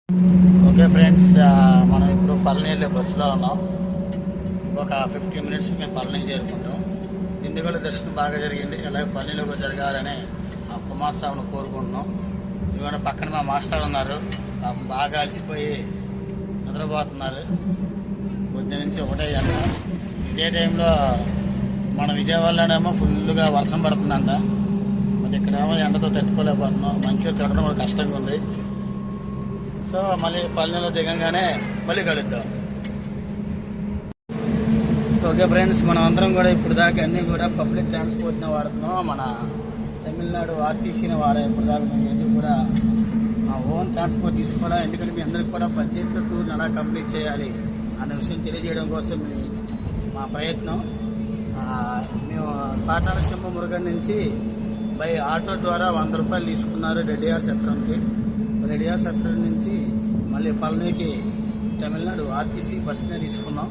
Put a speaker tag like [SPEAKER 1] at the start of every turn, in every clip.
[SPEAKER 1] Okay friends, మనం ఇప్పుడు పళని బస్సులో ఉన్నాం. ఒక 15 మినిట్స్ మేము పళని చేరుకుంటాం. దిండుగల దర్శనం బాగా జరిగింది. అలాగే పళనిలో కూడా జరగాలని మా కుమారస్వామిని కోరుకుంటున్నాం. ఇవాళ పక్కన మా మాస్టర్ ఉన్నారు, పాపం బాగా అలసిపోయి నిద్రపోతున్నారు. పొద్దు నుంచి ఒకటే ఎండ. ఇదే టైంలో మన విజయవాడలోనేమో ఫుల్గా వర్షం పడుతుందంట. మరి ఇక్కడేమో ఎండతో తట్టుకోలేకపోతున్నాం. మంచిగా తిరగడం కూడా కష్టంగా ఉంది. సో మళ్ళీ పళనిలో దిగంగానే మళ్ళీ కలుద్దాం. ఓకే ఫ్రెండ్స్, మనం అందరం కూడా ఇప్పుడు దాకా అన్నీ కూడా పబ్లిక్ ట్రాన్స్పోర్ట్ని వాడుతున్నాం. మన తమిళనాడు ఆర్టీసీని ఇప్పుడు దాకా మేము ఏది కూడా మా ఓన్ ట్రాన్స్పోర్ట్ తీసుకోవడం. ఎందుకంటే మీ అందరికి కూడా బడ్జెట్లో టూర్ని ఎలా కంప్లీట్ చేయాలి అనే విషయం తెలియజేయడం కోసం మా ప్రయత్నం. మేము పాతాళసింహ మురుగన్ నుంచి బై ఆటో ద్వారా 100 రూపాయలు తీసుకున్నారు రెడ్డియార్ సత్రంకి. రెడ్డియార్ సత్రం నుంచి మళ్ళీ పళనికి తమిళనాడు ఆర్టీసీ బస్సునే తీసుకున్నాం.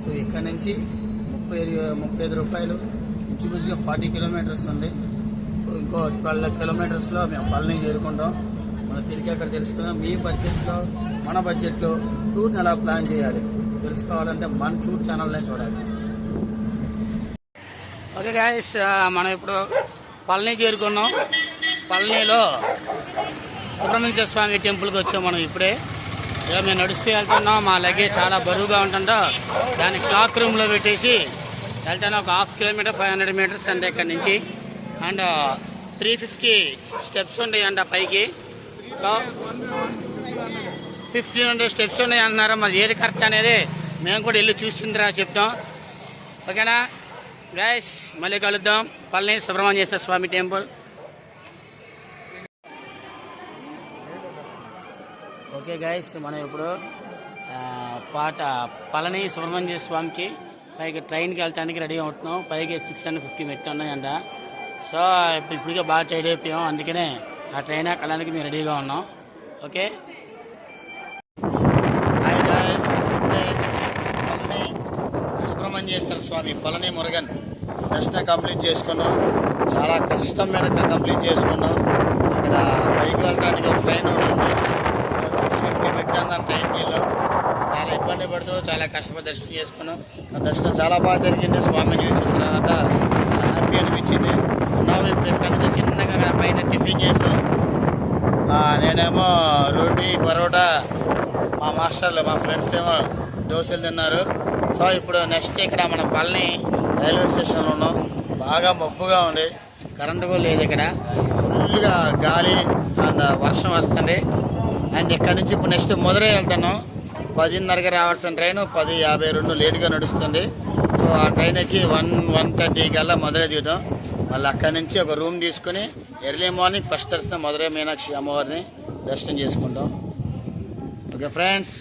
[SPEAKER 1] సో ఇక్కడ నుంచి 35 రూపాయలు, ఇంచుమించుగా 40 కిలోమీటర్స్ ఉంది. సో ఇంకో 12 కిలోమీటర్స్లో మేము పళని చేరుకుంటాం. మనం తిరిగి అక్కడ తెలుసుకుందాం. మీ బడ్జెట్లో మన బడ్జెట్లో టూర్ని ఎలా ప్లాన్ చేయాలి తెలుసుకోవాలంటే మన టూర్ ఛానల్నే చూడాలి. ఓకే గాయస్, మనం ఇప్పుడు పళని చేరుకున్నాం. పళనిలో సుబ్రహ్మణ్య స్వామి టెంపుల్కి వచ్చాం మనం ఇప్పుడే. మేము నడుస్తూ వెళ్తున్నాం. మా లగేజ్ చాలా బరువుగా ఉంటుందో దాన్ని క్లాక్ రూమ్లో పెట్టేసి వెళ్తాను. ఒక 1/2 కిలోమీటర్ 500 మీటర్స్ అంటే ఇక్కడ నుంచి. అండ్ 350 స్టెప్స్ ఉన్నాయి అంట పైకి. సో 1500 స్టెప్స్ ఉన్నాయి అంటున్నారు. మరి ఏది కరెక్ట్ అనేది మేము కూడా వెళ్ళి చూసిందిరా చెప్తాం. ఓకేనా గైస్, మళ్ళీ కలుద్దాం. పళని సుబ్రహ్మణ్యేశ్వర స్వామి టెంపుల్. ఓకే గైస్, మనం ఇప్పుడు పళని సుబ్రహ్మణ్య స్వామికి పైకి ట్రైన్కి వెళ్ళడానికి రెడీ అవుతున్నాం. పైకి 650 మెట్లు ఉన్నాయంట. సో ఇప్పటికే బాగా టైడ్ అయిపోయాం. అందుకనే ఆ ట్రైన్ ఎక్కడానికి మేము రెడీగా ఉన్నాం. Okay hi guys, Palani Subrahmanyeshwara Swamy Palani Murugan దర్శనం కంప్లీట్ చేసుకున్నాం. చాలా కష్టం మీద కంప్లీట్ చేసుకున్నాం. అక్కడ పైకి వెళ్ళడానికి ఒక ట్రైన్ ఉంటుంది. 650 మెట్లు అన్న ట్రైన్కి వెళ్ళాం. చాలా ఇబ్బంది పడుతూ చాలా కష్టపడి దర్శనం చేసుకున్నాం. ఆ దర్శనం చాలా బాగా జరిగింది. స్వామిని చూసిన తర్వాత చాలా హ్యాపీ అనిపించింది. ఉన్నాము ఇప్పుడు ఇక్కడ నుంచి చిన్నగా అక్కడ పైన టిఫిన్ చేసాం. నేనేమో రోటీ పరోటా, మా మాస్టర్లు మా ఫ్రెండ్స్ ఏమో దోశలు తిన్నారు. సో ఇప్పుడు నెక్స్ట్ ఇక్కడ మన పళని రైల్వే స్టేషన్లో ఉన్నాం. బాగా మబ్బుగా ఉంది, కరెంటు కూడా లేదు. ఇక్కడ ఫుల్గా గాలి అండ్ వర్షం వస్తుంది. అండ్ ఇక్కడ నుంచి ఇప్పుడు నెక్స్ట్ మధురై వెళ్తున్నాం. 10:30కి రావాల్సిన ట్రైన్ 10:52 లేట్గా నడుస్తుంది. సో ఆ ట్రైన్ ఎక్కి 1:30 కల్లా మధురై దిగుతాం. మళ్ళీ అక్కడి నుంచి ఒక రూమ్ తీసుకుని ఎర్లీ మార్నింగ్ ఫస్ట్ దర్శనం మధురై మీనాక్షి అమ్మవారిని దర్శనం చేసుకుంటాం. Okay friends.